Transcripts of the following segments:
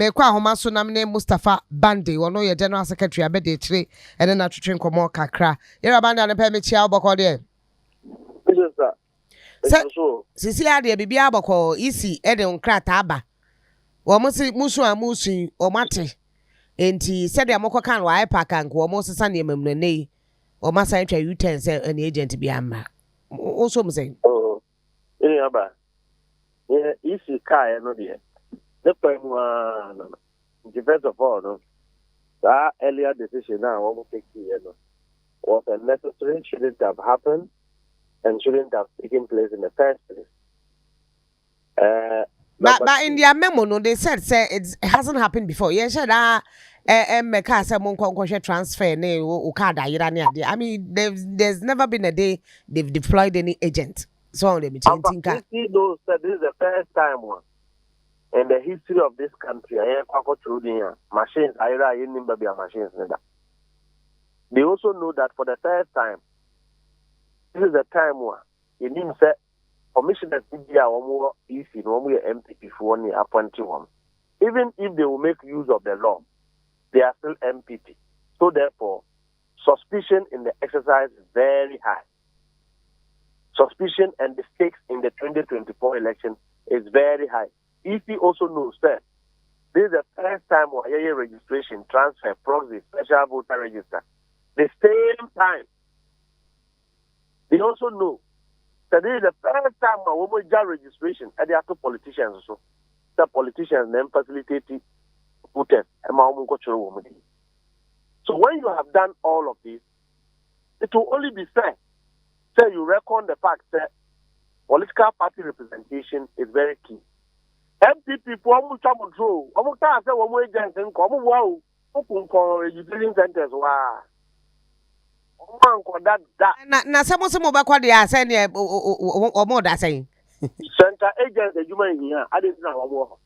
me kwa homa so nam ne Mustapha Gbande wono ye general secretary abede chire ene na twetwe nkomo kakra yera banda ne pe me chia oboko de so sisi ade bibia aboko isi ede nkrata aba wo musu amusu o mate enti sede amoko kan wa ipaka nko wo sesa ne mamnane o masa twa U10 se an agent bi amma also me say aba isi kai no de the primary no first of all no that earlier decision now we take no was unnecessary, shouldn't have happened and shouldn't have taken place in the first place. But in their memo, no, they said say it hasn't happened before. Yes, make us a transfer I mean, there's never been a day they've deployed any agent. So let me think. See, those that this is the first time one in the history of this country. Machines, machines. They also know that for the third time, this is the time where you need to say commissioners are easy, normally MPP for 1 year appointed one. Even if they will make use of the law, they are still MPP. So therefore, suspicion in the exercise is very high. Suspicion and the stakes in the 2024 election is very high. EC also knows that this is the first time where registration, transfer, proxy, special voter register. The same time, they also know that this is the first time when we get registration, and they are two politicians also. The politicians then facilitate voters. So when you have done all of this, it will only be fair. Say you reckon the fact that political party representation is very key. MPP for control. Registration centers. Wow. Na some bakwa dey say ne o mo da say center agents the human here I didn't know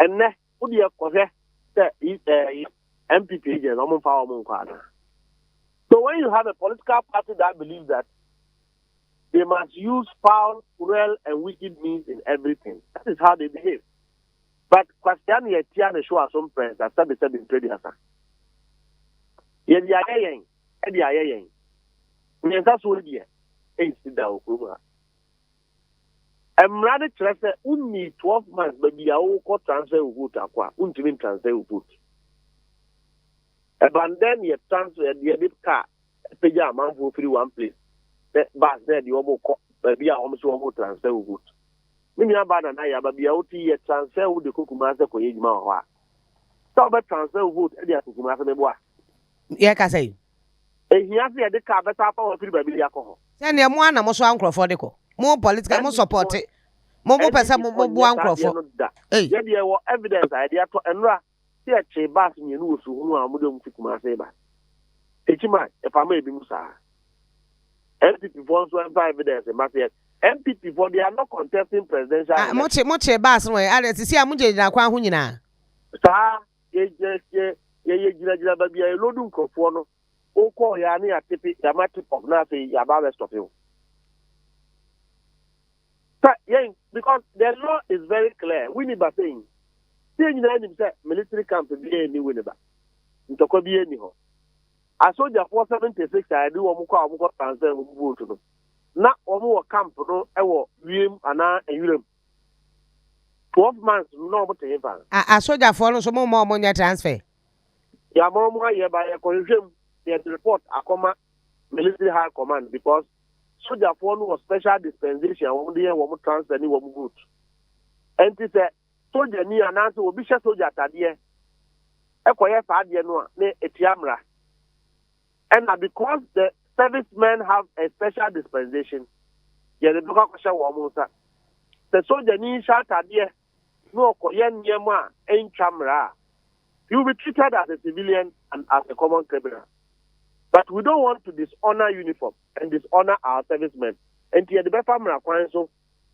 and ne wo dey kohwe say MPP agents o mo fa o mo kwada. So when you have a political party that believes that they must use foul, cruel and wicked means in everything, that is how they behave. But Christian Yetian show us some friends that said they said in trade asa that's what it is. I'm rather transfer only 12 months, but we are all transfer of vote. Untimin transfer of vote. And then you transfer the car, pay a man for free one place. But then the almost be almost one transfer of vote. Many about an eye, but be out here transfer with the Kukumasa for Yajma. So, but transfer of vote, and the Kukumasa. Yeah, can say. He has the car better power free by the alcohol. Send your one most uncle for the more political, more support it. More person, more uncle for that. Yeah, there were evidence idea to Enra. See a chebas in your news who are Mudum Fikumasa. Echima, if I may be Musa. MPP wants to have evidence, and Matthew. MPP for they are not contesting presidential. Much a bass way. I see a much in a quahunina. Sir, baby, I load for Oko Yani a tipi yamatic of nothing about rest of you. Because the law is very clear. We need saying, saying military camp to be any winner. Into could be anyhow. I saw the 476 I do Omuka transfer vote to them. Not Omu camp no ewo Wim Anna and Urim. 12 months no but I saw that follow some more money transfer. Yamoma by a consume. The report Akoma military high command because soldier phone was special dispensation one day one transfer any one good. And it said soldier ni anansi will be soldier tadie. Ekoye fadie no ne etiamra. And because the servicemen have a special dispensation, yeah the local question one the soldier ni tadie no koye nyema enchamra. You will be treated as a civilian and as a common criminal. But we don't want to dishonor uniform and dishonor our servicemen. And here the family so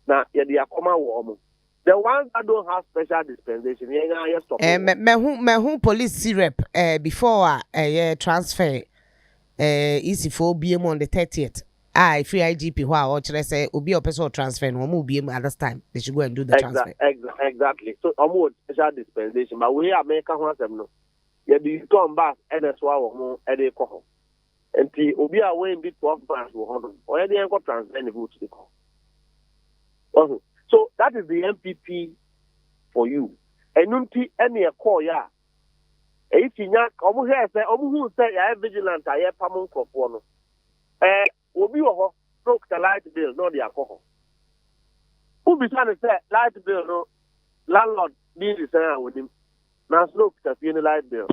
now the common warm. The ones that don't have special dispensation, me police syrup before transfer easy for BM on the 30th. free IGP who or say obi or person transfer no mo be at this time they should go and do the transfer. Exactly. So almost special dispensation, but we America ho asem no. You be come back and that's why we mo e dey ko ho. Enti obi a we be 12 months wo ho no. O ye dey enko transfer the vote dey ko. So that is the MPP for you. Enunti ene e call ya. E tinya omo here say omo hu say ya vigilant aye pamon krofo no. Obi wo ho broke the light bill no the alcohol. Who be trying to say light bill no landlord need to say with him. Now slow to pay the light bill.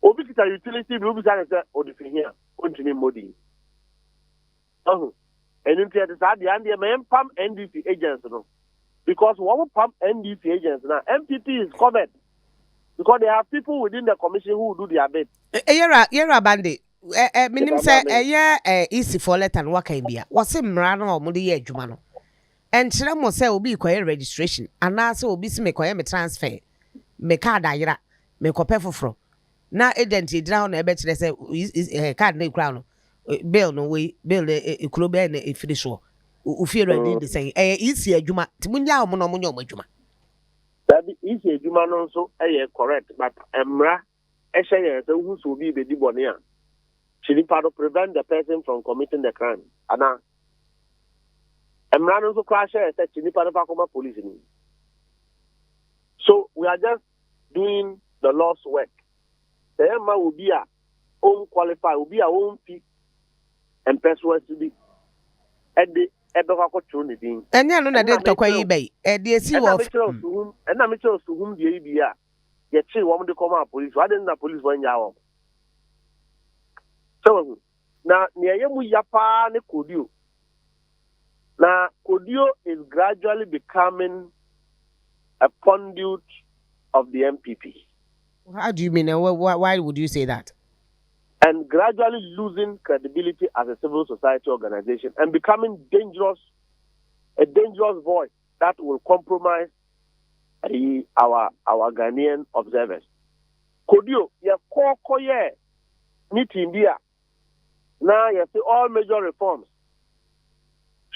Obi kita utility bill be trying to say o di here continue modi. And in the side the and the pam NDC agents no. Because one pump NDC agents now MPP is covered because they have people within the commission who do their bit. Yera Gbande. Minim say easy for letter and work bia. Was him ran or mudi ye jumano. And Chiramo say will be quiet registration. And now so be me quiet me transfer. Me card ayra. Me copy for. Now agent down a bet they say card no crown. Bill no way. Bill a club and a finish show. Ufie ready the say easy juma. Timunya mo no mo juma. That easy juma no so correct but emra eshe so who so be di bone a. To prevent the person from committing the crime. Ana Emran also crash said police. So we are just doing the law's work. The Emma will be a own qualified, will be our own fee and persuasive at the opportunity. And you know that they talk eBay. The issue of and I'm to whom the ABA yet she want to come out police. Why didn't the police when you So now near mu yapa ne Kodio. Now Kodio is gradually becoming a conduit of the MPP. How do you mean? Why would you say that? And gradually losing credibility as a civil society organization and becoming a dangerous voice that will compromise our Ghanaian observers. Kodio, ye koko ye ni India. Now you see all major reforms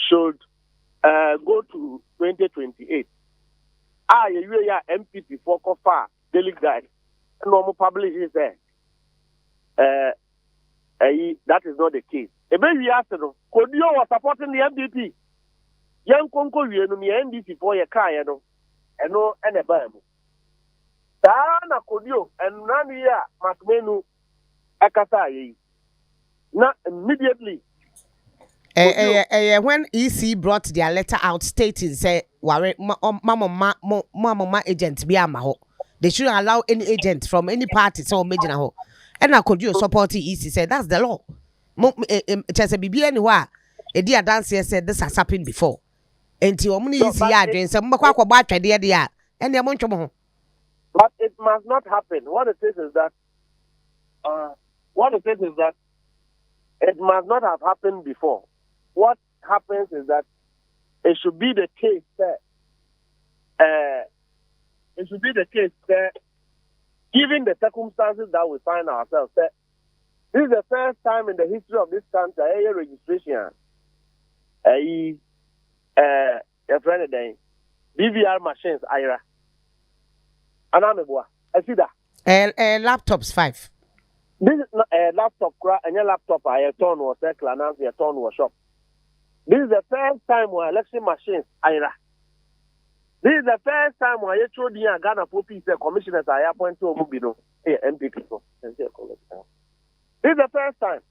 should go to 2028. You are MPP for Kofa daily guide. Normal publish is there. That is not the case. A baby afternoon, Kodio was supporting the MPP. Young Konko, you know, NDC for your car, you know, and no, and a bam. Dana Kodio and Nania Macmenu Akasai. Now, immediately. When EC brought their letter out stating, say, Mama agent be amaho. They shouldn't allow any agent from any party so major ho. And I could you support EC said that's the law. Just a BB anywhere. A dear dancer said this has happened before. And to only EC and some Makwa dear and the amount of. But it must not happen. What it is that it must not have happened before. What happens is that it should be the case that given the circumstances that we find ourselves, that this is the first time in the history of this country a registration, a friend DVR machines, IRA. And I see that. Laptops 5. This is not a laptop, and your laptop, I turn was circle, and your turn was shop. This is the first time where election machines, IRA. This is the first time where you throw the Ghana Popi, the commissioners, I appoint to Mubino, MPP. This is the first time.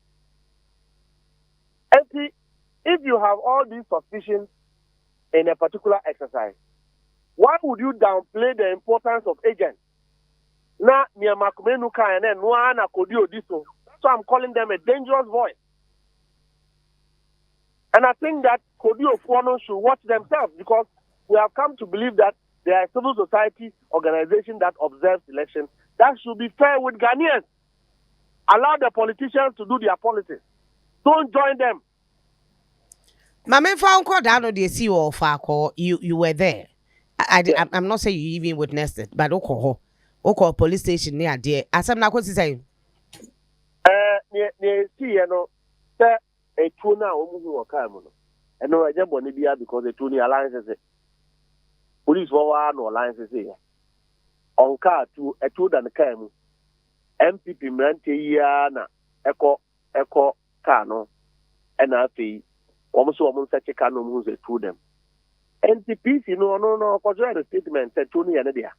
And see, if you have all these suspicions in a particular exercise, why would you downplay the importance of agents? Na near Makumenuka and then Nuana Kodio Diso. That's why I'm calling them a dangerous voice. And I think that Kodio Fuano should watch themselves because we have come to believe that they are a civil society organization that observes elections. That should be fair with Ghanaians. Allow the politicians to do their politics. Don't join them. Mama found call down on the CEO of Farco. You were there. I'm not saying you even witnessed it, but okay, police station near there. As I'm not going to say. Say a tuna omu wakamuno. And no agent bonibia because the tuni alliances police war no alliances here. On car to a two than came. MPP Mrante na echo cano and I fee almost such a cano moves to them. NTPC no, because the statement said Tony and Edia.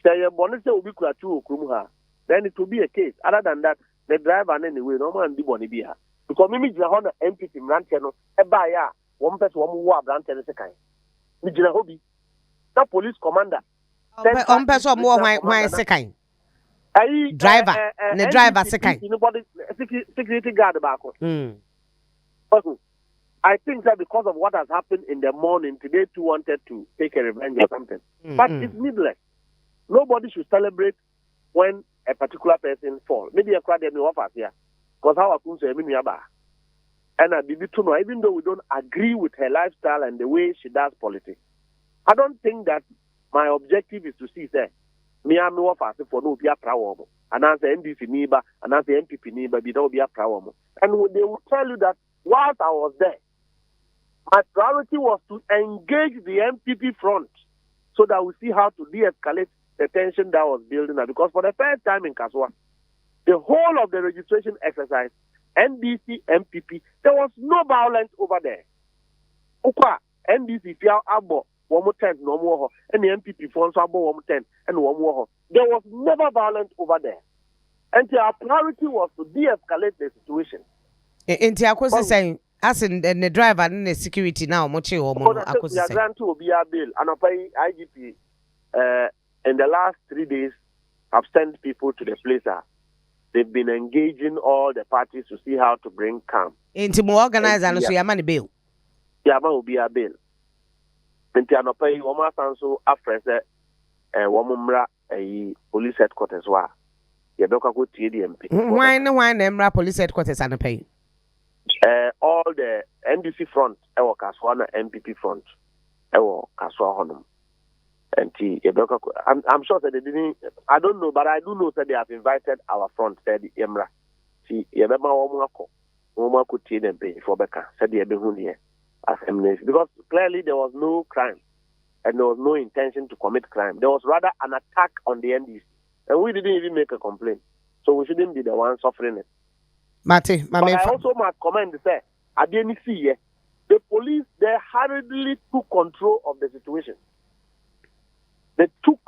Say a bonnet will be two Krumha. Then it will be a case. Other than that, the driver anyway, no man be bonibia. Because maybe the Honda MPP Mrante a buyer, one person one more Brante the second. Mijina hobby. The police commander. On person more why second. Driver, the driver second. Nobody security guard back. I think that because of what has happened in the morning, today too wanted to take a revenge or something. But it's needless. Nobody should celebrate when a particular person falls. Maybe a crowd in the office here. Because how I could say, and I did to know, even though we don't agree with her lifestyle and the way she does politics, I don't think that my objective is to see that me am no office for no be a problem. And as the NDC neighbor, and as the MPP neighbor, be no be a problem. And they will tell you that whilst I was there, my priority was to engage the MPP front so that we see how to de-escalate the tension that was building up. Because for the first time in Kaswa, the whole of the registration exercise, NDC, MPP, there was no violence over there. NDC, Fiao Abo, 1 more 10, no more, and the MPP funds Abo 1 more 10, and 1 more. There was never violence over there. And our priority was to de-escalate the situation. In Tiakosi saying, as in the driver and the security now, Mochi or Mono. We are granted to be a bill, and I pay IGP in the last 3 days have sent people to the place. They've been engaging all the parties to see how to bring calm. Into more organized and so Yamani bill. Yama will be a bill. And Tianopai, Woma Sanso, after Womumra, a police headquarters. Yadoka go TDMP. Why no one Emra police headquarters and pay? All the NDC front, our Kaswana MPP front, our Kaswa Honum. And I'm sure that they didn't, I don't know, but I do know that they have invited our front, said the Emra. See, Yabema Woma could TDMP for Becca, said the Ebehuni as eminence. Because clearly there was no crime and there was no intention to commit crime. There was rather an attack on the NDC. And we didn't even make a complaint. So we shouldn't be the ones suffering it. But I also must comment to say, I didn't see the police, they hurriedly took control of the situation. They took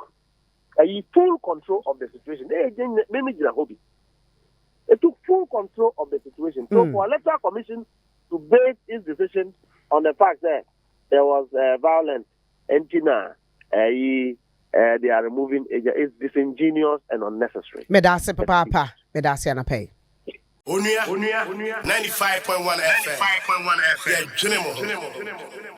full control of the situation. They took full control of the situation. So for electoral commission to base its decision on the fact that there was violence, and they are removing it's disingenuous and unnecessary. Medase papa, medase anapay. Onua 95.1 FM. Yeah,